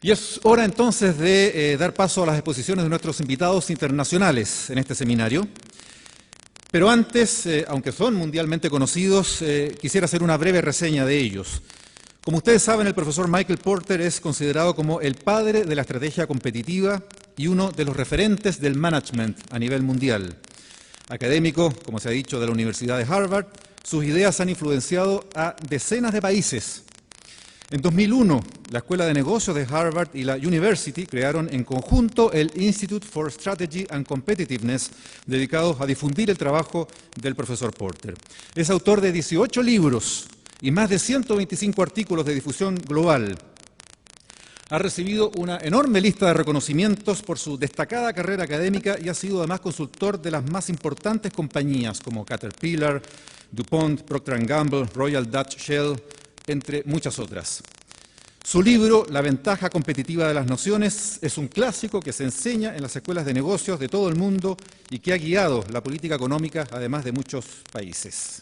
Y es hora entonces de dar paso a las exposiciones de nuestros invitados internacionales en este seminario. Pero antes, aunque son mundialmente conocidos, quisiera hacer una breve reseña de ellos. Como ustedes saben, el profesor Michael Porter es considerado como el padre de la estrategia competitiva y uno de los referentes del management a nivel mundial. Académico, como se ha dicho, de la Universidad de Harvard, sus ideas han influenciado a decenas de países. En 2001, la Escuela de Negocios de Harvard y la University crearon en conjunto el Institute for Strategy and Competitiveness, dedicado a difundir el trabajo del profesor Porter. Es autor de 18 libros y más de 125 artículos de difusión global. Ha recibido una enorme lista de reconocimientos por su destacada carrera académica y ha sido además consultor de las más importantes compañías como Caterpillar, DuPont, Procter & Gamble, Royal Dutch Shell, entre muchas otras. Su libro, La ventaja competitiva de las naciones, es un clásico que se enseña en las escuelas de negocios de todo el mundo y que ha guiado la política económica, además de muchos países.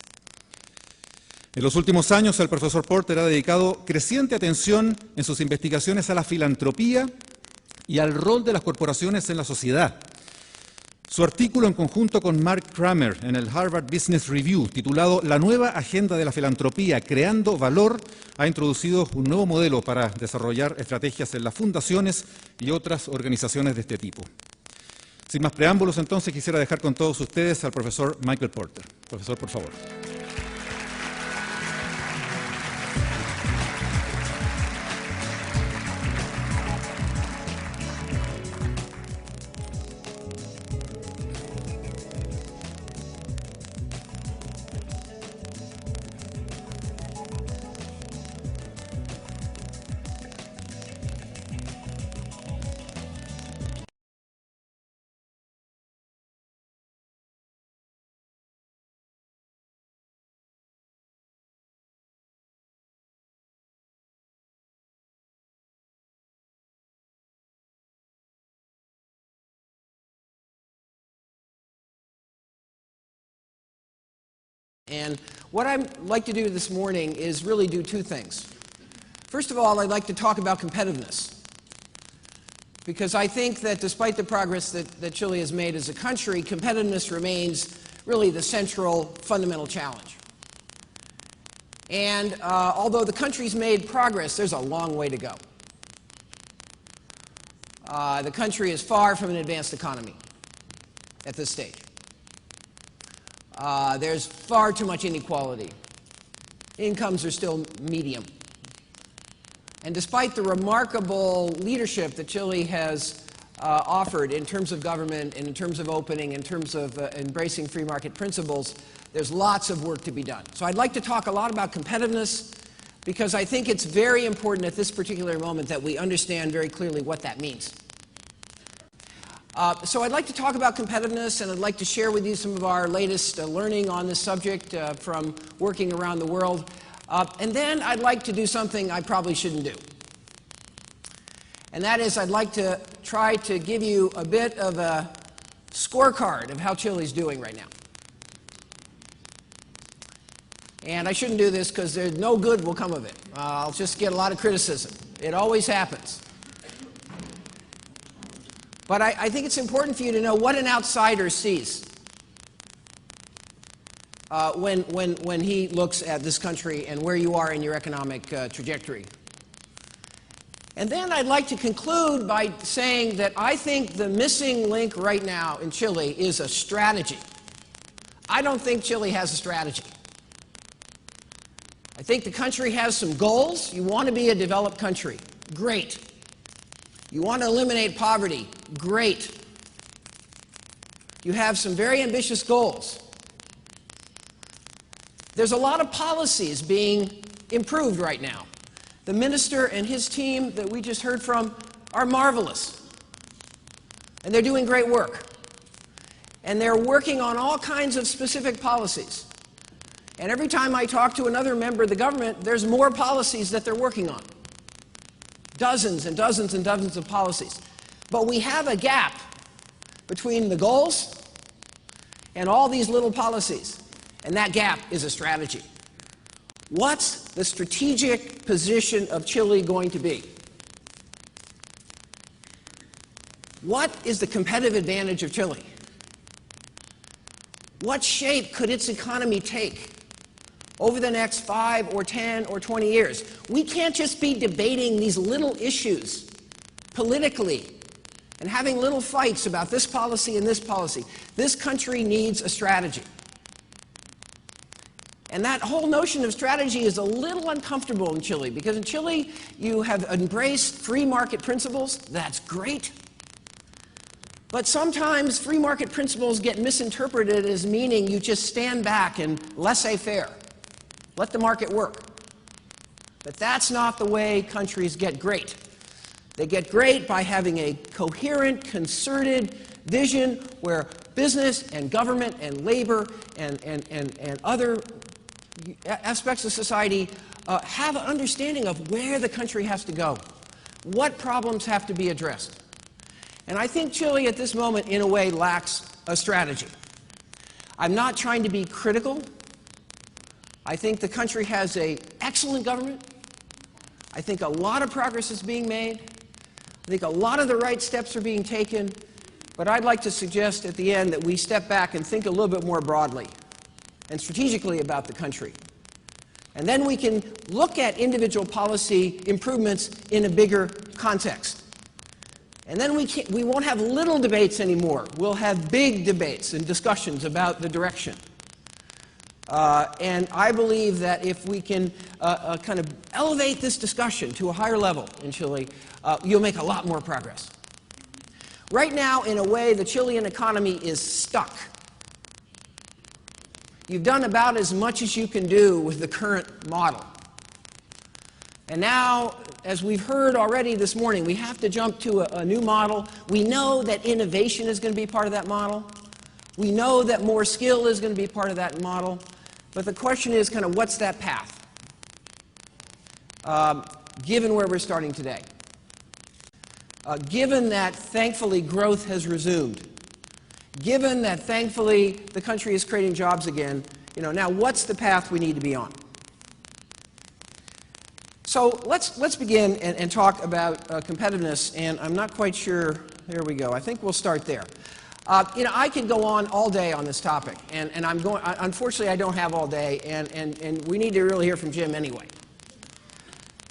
En los últimos años, el profesor Porter ha dedicado creciente atención en sus investigaciones a la filantropía y al rol de las corporaciones en la sociedad. Su artículo en conjunto con Mark Kramer en el Harvard Business Review, titulado La nueva agenda de la filantropía, creando valor, ha introducido un nuevo modelo para desarrollar estrategias en las fundaciones y otras organizaciones de este tipo. Sin más preámbulos, entonces, quisiera dejar con todos ustedes al profesor Michael Porter. Profesor, por favor. And what I'd like to do this morning is really do two things. First of all, I'd like to talk about competitiveness, because I think that despite the progress that Chile has made as a country, competitiveness remains really the central fundamental challenge. And although the country's made progress, there's a long way to go. The country is far from an advanced economy at this stage. There's far too much inequality. Incomes are still medium. And despite the remarkable leadership that Chile has offered in terms of government, and in terms of opening, in terms of embracing free market principles, there's lots of work to be done. So I'd like to talk a lot about competitiveness, because I think it's very important at this particular moment that we understand very clearly what that means. So I'd like to talk about competitiveness, and I'd like to share with you some of our latest learning on this subject from working around the world. And then I'd like to do something I probably shouldn't do. And that is, I'd like to try to give you a bit of a scorecard of how Chile's doing right now. And I shouldn't do this because no good will come of it. I'll just get a lot of criticism. It always happens. But I think it's important for you to know what an outsider sees when he looks at this country and where you are in your economic trajectory. And then I'd like to conclude by saying that I think the missing link right now in Chile is a strategy. I don't think Chile has a strategy. I think the country has some goals. You want to be a developed country. Great. You want to eliminate poverty. Great. You have some very ambitious goals. There's a lot of policies being improved right now. The minister and his team that we just heard from are marvelous. And they're doing great work. And they're working on all kinds of specific policies. And every time I talk to another member of the government, there's more policies that they're working on. Dozens and dozens and dozens of policies. But we have a gap between the goals and all these little policies. And that gap is a strategy. What's the strategic position of Chile going to be? What is the competitive advantage of Chile? What shape could its economy take over the next 5 or 10 or 20 years? We can't just be debating these little issues politically and having little fights about this policy and this policy. This country needs a strategy. And that whole notion of strategy is a little uncomfortable in Chile, because in Chile you have embraced free market principles. That's great. But sometimes free market principles get misinterpreted as meaning you just stand back and laissez-faire. Let the market work. But that's not the way countries get great. They get great by having a coherent, concerted vision where business and government and labor and other aspects of society have an understanding of where the country has to go, what problems have to be addressed. And I think Chile at this moment, in a way, lacks a strategy. I'm not trying to be critical. I think the country has an excellent government. I think a lot of progress is being made. I think a lot of the right steps are being taken. But I'd like to suggest at the end that we step back and think a little bit more broadly and strategically about the country. And then we can look at individual policy improvements in a bigger context. And then we won't have little debates anymore. We'll have big debates and discussions about the direction. And I believe that if we can kind of elevate this discussion to a higher level in Chile, you'll make a lot more progress. Right now, in a way, the Chilean economy is stuck. You've done about as much as you can do with the current model. And now, as we've heard already this morning, we have to jump to a new model. We know that innovation is going to be part of that model. We know that more skill is going to be part of that model. But the question is kind of what's that path, given where we're starting today? Given that, thankfully, growth has resumed. Given that, thankfully, the country is creating jobs again, now what's the path we need to be on? So let's begin and talk about competitiveness, and I'm not quite sure, there we go, I think we'll start there. I could go on all day on this topic, and unfortunately I don't have all day, and we need to really hear from Jim anyway.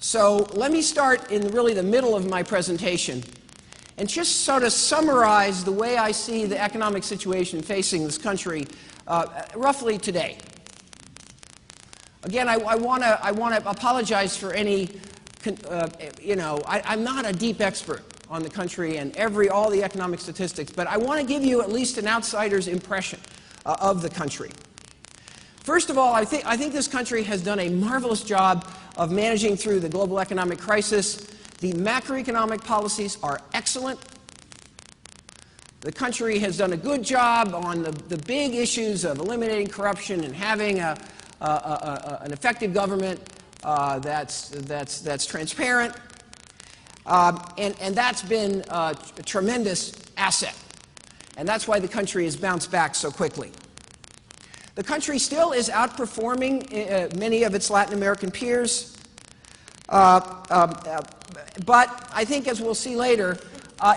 So let me start in really the middle of my presentation and just sort of summarize the way I see the economic situation facing this country roughly today. Again, I want to apologize for any, I'm not a deep expert on the country and all the economic statistics, but I want to give you at least an outsider's impression of the country. First of all, I think this country has done a marvelous job of managing through the global economic crisis. The macroeconomic policies are excellent. The country has done a good job on the big issues of eliminating corruption and having an effective government that's transparent. And that's been a tremendous asset. And that's why the country has bounced back so quickly. The country still is outperforming many of its Latin American peers. But I think, as we'll see later,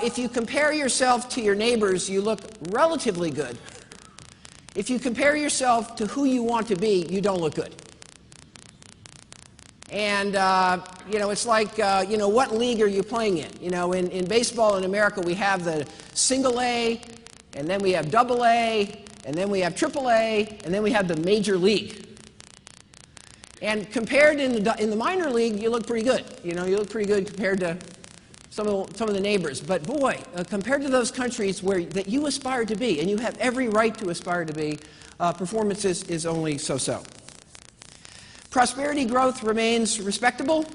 if you compare yourself to your neighbors, you look relatively good. If you compare yourself to who you want to be, you don't look good. And, it's like, what league are you playing in? In baseball in America, we have the single A, and then we have double A, and then we have triple A, and then we have the major league. And compared in the minor league, you look pretty good. You look pretty good compared to some of the neighbors. But boy, compared to those countries that you aspire to be, and you have every right to aspire to be, performance is only so-so. Prosperity growth remains respectable.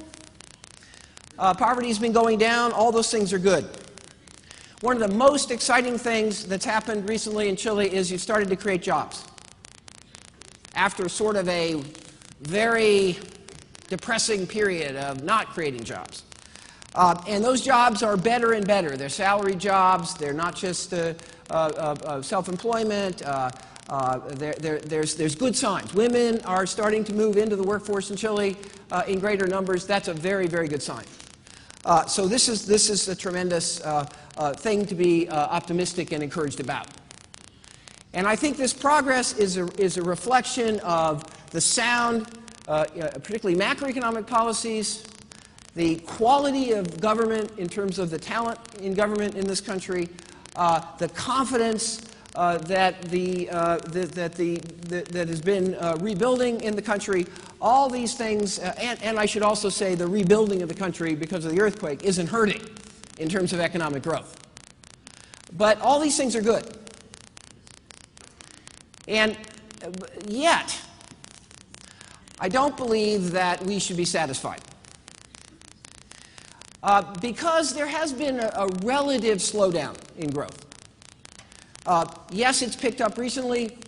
Poverty has been going down. All those things are good. One of the most exciting things that's happened recently in Chile is you've started to create jobs. After sort of a very depressing period of not creating jobs. And those jobs are better and better. They're salary jobs. They're not just self-employment. There's good signs. Women are starting to move into the workforce in Chile in greater numbers. That's a very, very good sign. So this is a tremendous thing to be optimistic and encouraged about. And I think this progress is a reflection of the sound, particularly macroeconomic policies, the quality of government in terms of the talent in government in this country, the confidence that has been rebuilding in the country. All these things, and I should also say the rebuilding of the country because of the earthquake isn't hurting in terms of economic growth. But all these things are good. And yet, I don't believe that we should be satisfied. Because there has been a relative slowdown in growth. Yes, it's picked up recently.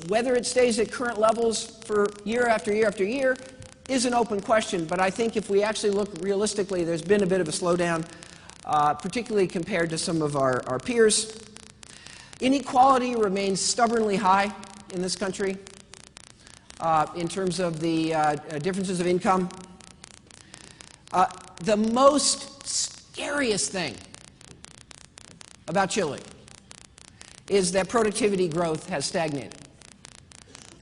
Whether it stays at current levels for year after year after year is an open question, but I think if we actually look realistically, there's been a bit of a slowdown, particularly compared to some of our peers. Inequality remains stubbornly high in this country in terms of the differences of income. The most scariest thing about Chile is that productivity growth has stagnated.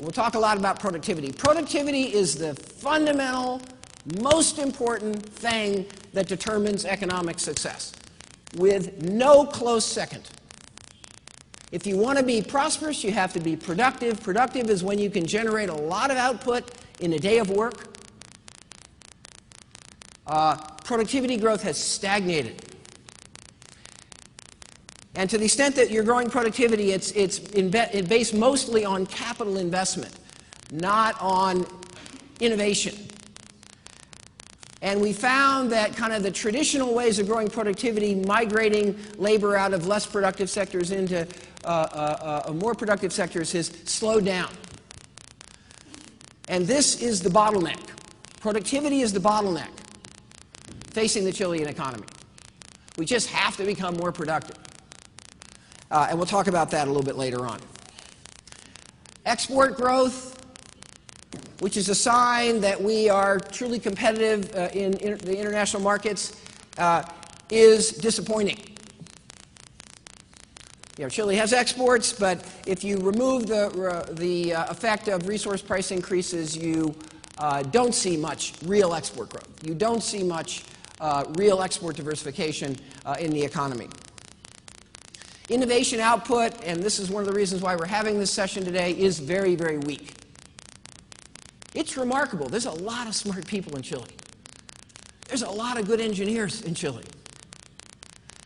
We'll talk a lot about productivity. Productivity is the fundamental, most important thing that determines economic success, with no close second. If you want to be prosperous, you have to be productive. Productive is when you can generate a lot of output in a day of work. Productivity growth has stagnated. And to the extent that you're growing productivity, it's based mostly on capital investment, not on innovation. And we found that kind of the traditional ways of growing productivity, migrating labor out of less productive sectors into more productive sectors, has slowed down. And this is the bottleneck. Productivity is the bottleneck facing the Chilean economy. We just have to become more productive. And we'll talk about that a little bit later on. Export growth, which is a sign that we are truly competitive in the international markets, is disappointing. You know, Chile has exports, but if you remove the effect of resource price increases, you don't see much real export growth. You don't see much real export diversification in the economy. Innovation output, and this is one of the reasons why we're having this session today, is very, very weak. It's remarkable. There's a lot of smart people in Chile. There's a lot of good engineers in Chile.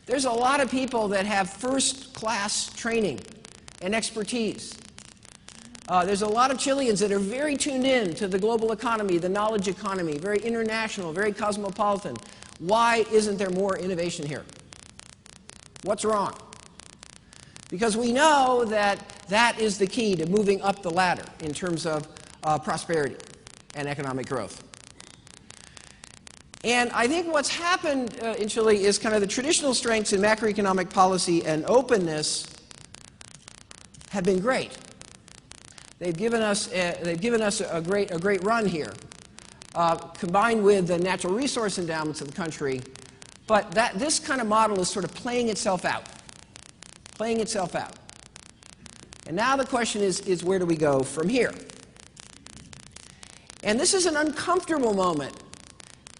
There's a lot of people that have first-class training and expertise. There's a lot of Chileans that are very tuned in to the global economy, the knowledge economy, very international, very cosmopolitan. Why isn't there more innovation here? What's wrong? Because we know that that is the key to moving up the ladder in terms of prosperity and economic growth. And I think what's happened in Chile is kind of the traditional strengths in macroeconomic policy and openness have been great. They've given us a great run here, combined with the natural resource endowments of the country. But this kind of model is sort of playing itself out. And now the question is where do we go from here? And this is an uncomfortable moment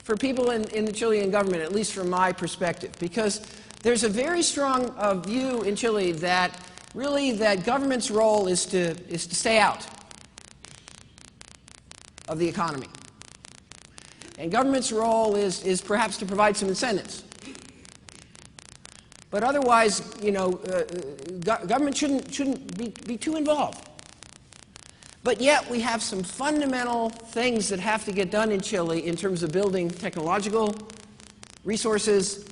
for people in the Chilean government, at least from my perspective, because there's a very strong view in Chile that really that government's role is to stay out of the economy. And government's role is perhaps to provide some incentives. But otherwise, you know, government shouldn't be too involved. But yet we have some fundamental things that have to get done in Chile in terms of building technological resources,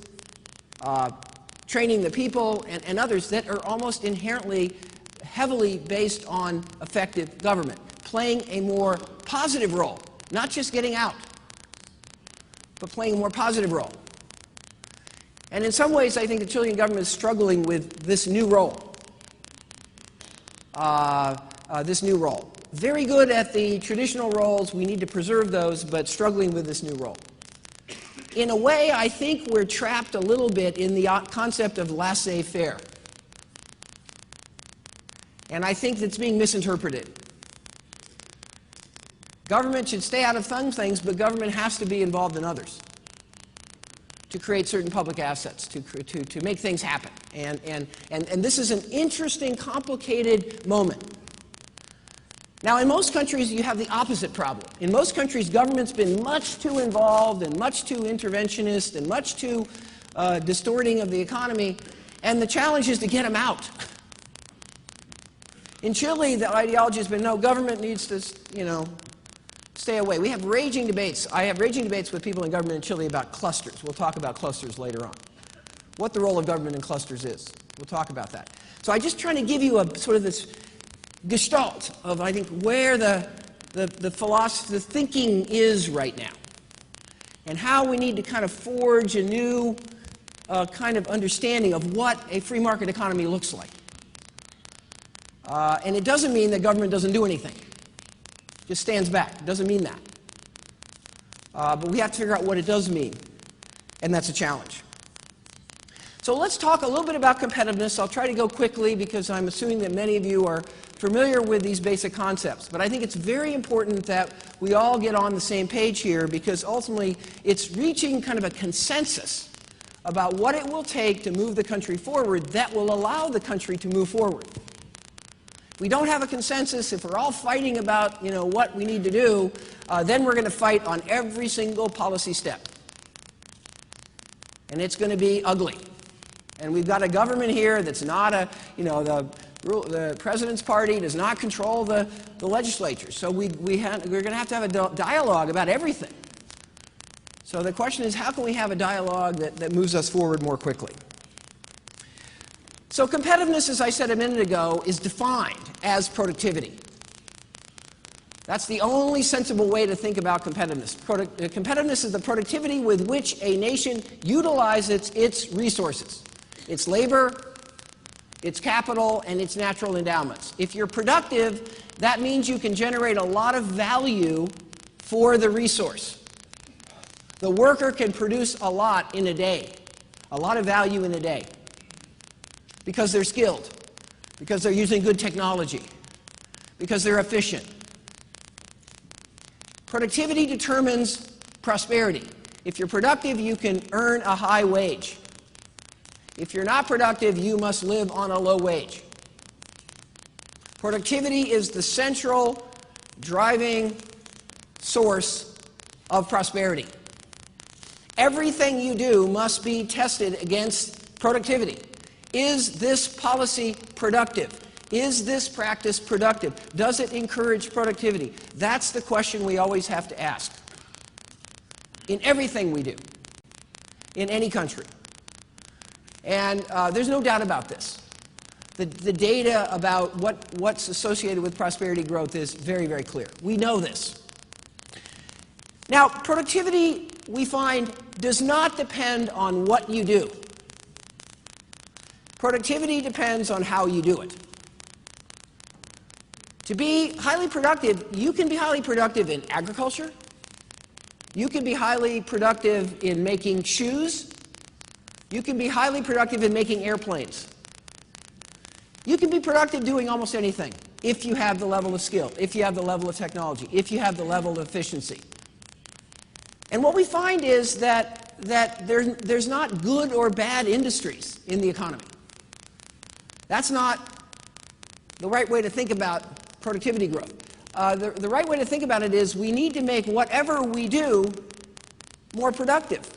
training the people, and others that are almost inherently heavily based on effective government, playing a more positive role, not just getting out, but playing a more positive role. And in some ways, I think the Chilean government is struggling with this new role. Very good at the traditional roles. We need to preserve those, but struggling with this new role. In a way, I think we're trapped a little bit in the concept of laissez-faire. And I think that's being misinterpreted. Government should stay out of some things, but government has to be involved in others to create certain public assets, to make things happen. And this is an interesting, complicated moment. Now, in most countries, you have the opposite problem. In most countries, government's been much too involved and much too interventionist and much too distorting of the economy, and the challenge is to get them out. In Chile, the ideology has been, no, government needs to, stay away. We have raging debates. I have raging debates with people in government in Chile about clusters. We'll talk about clusters later on. What the role of government in clusters is. We'll talk about that. So I'm just trying to give you a sort of this gestalt of, I think, where the philosophy, the thinking is right now, and how we need to kind of forge a new kind of understanding of what a free market economy looks like. And it doesn't mean that government doesn't do anything. It just stands back. It doesn't mean that. But we have to figure out what it does mean, and that's a challenge. So let's talk a little bit about competitiveness. I'll try to go quickly because I'm assuming that many of you are familiar with these basic concepts. But I think it's very important that we all get on the same page here, because ultimately it's reaching kind of a consensus about what it will take to move the country forward that will allow the country to move forward. If we don't have a consensus, if we're all fighting about what we need to do, then we're going to fight on every single policy step. And it's going to be ugly. And we've got a government here that's not the President's party does not control the legislature. So we're going to have a dialogue about everything. So the question is, how can we have a dialogue that moves us forward more quickly? So competitiveness, as I said a minute ago, is defined as productivity. That's the only sensible way to think about competitiveness. Competitiveness is the productivity with which a nation utilizes its resources, its labor, its capital, and its natural endowments. If you're productive, that means you can generate a lot of value for the resource. The worker can produce a lot in a day, a lot of value in a day, because they're skilled, because they're using good technology, because they're efficient. Productivity determines prosperity. If you're productive, you can earn a high wage. If you're not productive, you must live on a low wage. Productivity is the central driving source of prosperity. Everything you do must be tested against productivity. Is this policy productive? Is this practice productive? Does it encourage productivity? That's the question we always have to ask in everything we do, in any country. And there's no doubt about this. The data about what's associated with prosperity growth is very, very clear. We know this. Now, productivity, we find, does not depend on what you do. Productivity depends on how you do it. To be highly productive, you can be highly productive in agriculture. You can be highly productive in making shoes. You can be highly productive in making airplanes. You can be productive doing almost anything if you have the level of skill, if you have the level of technology, if you have the level of efficiency. And what we find is that there's not good or bad industries in the economy. That's not the right way to think about productivity growth. The right way to think about it is we need to make whatever we do more productive.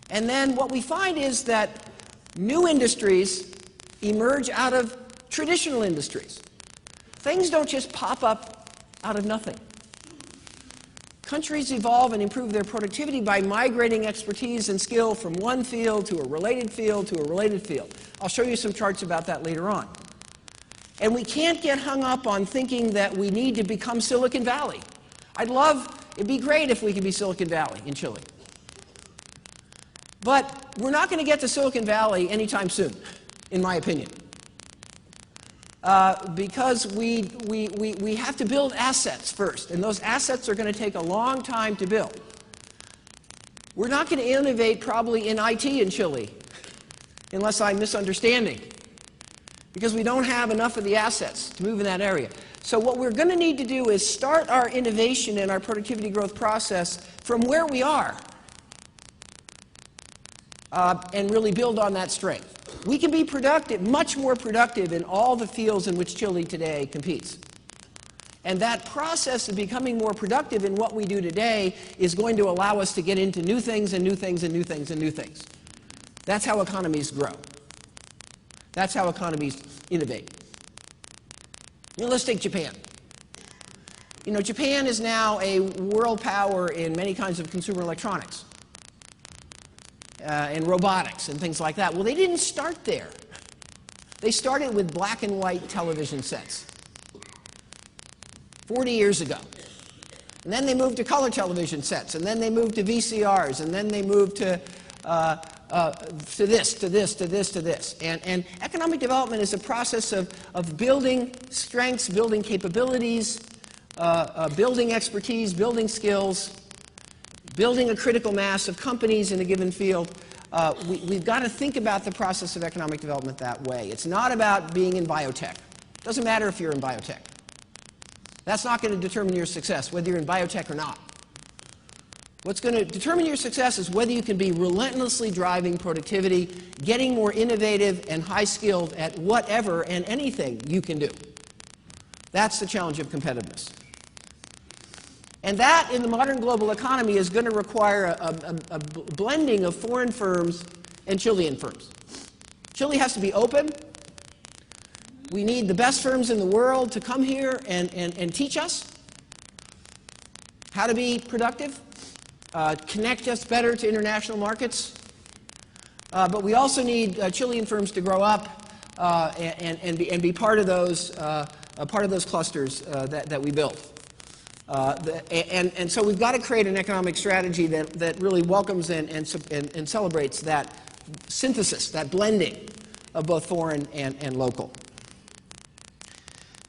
And then what we find is that new industries emerge out of traditional industries. Things don't just pop up out of nothing. Countries evolve and improve their productivity by migrating expertise and skill from one field to a related field to a related field. I'll show you some charts about that later on. And we can't get hung up on thinking that we need to become Silicon Valley. It'd be great if we could be Silicon Valley in Chile. But we're not going to get to Silicon Valley anytime soon, in my opinion. Because we have to build assets first, and those assets are going to take a long time to build. We're not going to innovate probably in IT in Chile, unless I'm misunderstanding, because we don't have enough of the assets to move in that area. So what we're going to need to do is start our innovation and our productivity growth process from where we are and really build on that strength. We can be productive, much more productive in all the fields in which Chile today competes. And that process of becoming more productive in what we do today is going to allow us to get into new things and new things and new things and new things. That's how economies grow. That's how economies innovate. You know, let's take Japan. You know, Japan is now a world power in many kinds of consumer electronics and robotics and things like that. Well, they didn't start there. They started with black and white television sets 40 years ago. And then they moved to color television sets, and then they moved to VCRs, and then they moved to this, to this, to this, to this. And economic development is a process of building strengths, building capabilities, building expertise, building skills, building a critical mass of companies in a given field. We've got to think about the process of economic development that way. It's not about being in biotech. It doesn't matter if you're in biotech. That's not going to determine your success, whether you're in biotech or not. What's going to determine your success is whether you can be relentlessly driving productivity, getting more innovative and high-skilled at whatever and anything you can do. That's the challenge of competitiveness. And that, in the modern global economy, is going to require a blending of foreign firms and Chilean firms. Chile has to be open. We need the best firms in the world to come here and teach us how to be productive, connect us better to international markets. But we also need Chilean firms to grow up and be part of those clusters that we built. And so we've got to create an economic strategy that really welcomes and celebrates that synthesis, that blending of both foreign and local.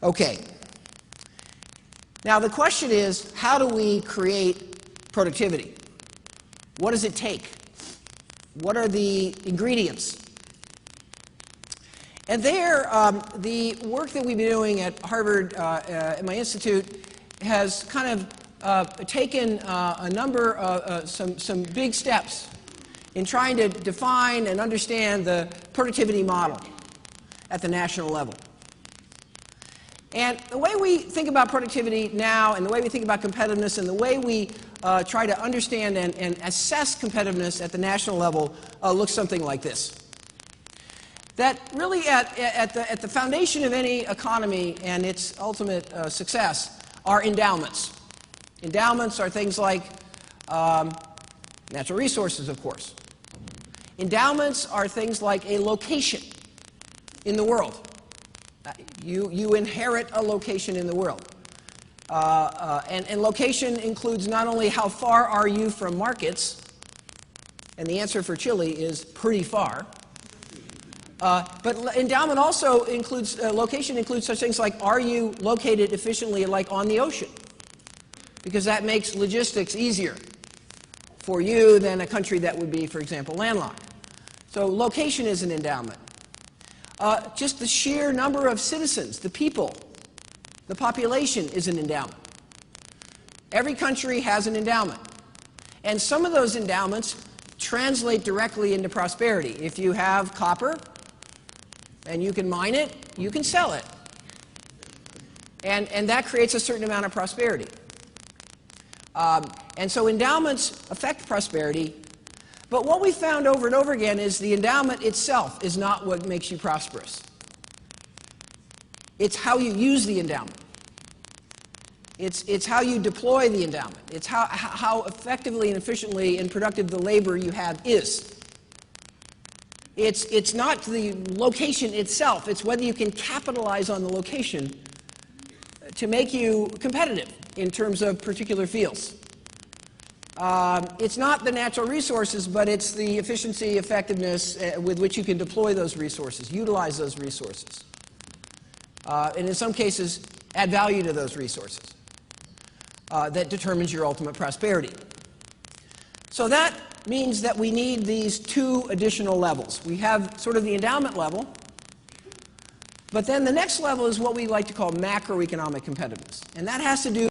Okay. Now the question is, how do we create productivity? What does it take? What are the ingredients? And there, the work that we've been doing at Harvard, at my institute, has kind of taken a number of some big steps in trying to define and understand the productivity model at the national level. And the way we think about productivity now, and the way we think about competitiveness, and the way we try to understand and assess competitiveness at the national level looks something like this. That really at the foundation of any economy and its ultimate success are endowments. Endowments are things like natural resources, of course. Endowments are things like a location in the world. You inherit a location in the world. And location includes not only how far are you from markets, and the answer for Chile is pretty far, but endowment also includes, location includes such things like, are you located efficiently like on the ocean? Because that makes logistics easier for you than a country that would be, for example, landlocked. So location is an endowment. Just the sheer number of citizens, the people, the population is an endowment. Every country has an endowment. And some of those endowments translate directly into prosperity. If you have copper and you can mine it, you can sell it. And that creates a certain amount of prosperity. And so endowments affect prosperity. But what we found over and over again is the endowment itself is not what makes you prosperous. It's how you use the endowment. It's how you deploy the endowment. It's how effectively and efficiently and productive the labor you have is. It's not the location itself. It's whether you can capitalize on the location to make you competitive in terms of particular fields. It's not the natural resources, but it's the efficiency, effectiveness with which you can deploy those resources, utilize those resources, and in some cases, add value to those resources that determines your ultimate prosperity. So that means that we need these two additional levels. We have sort of the endowment level, but then the next level is what we like to call macroeconomic competitiveness. And that has to do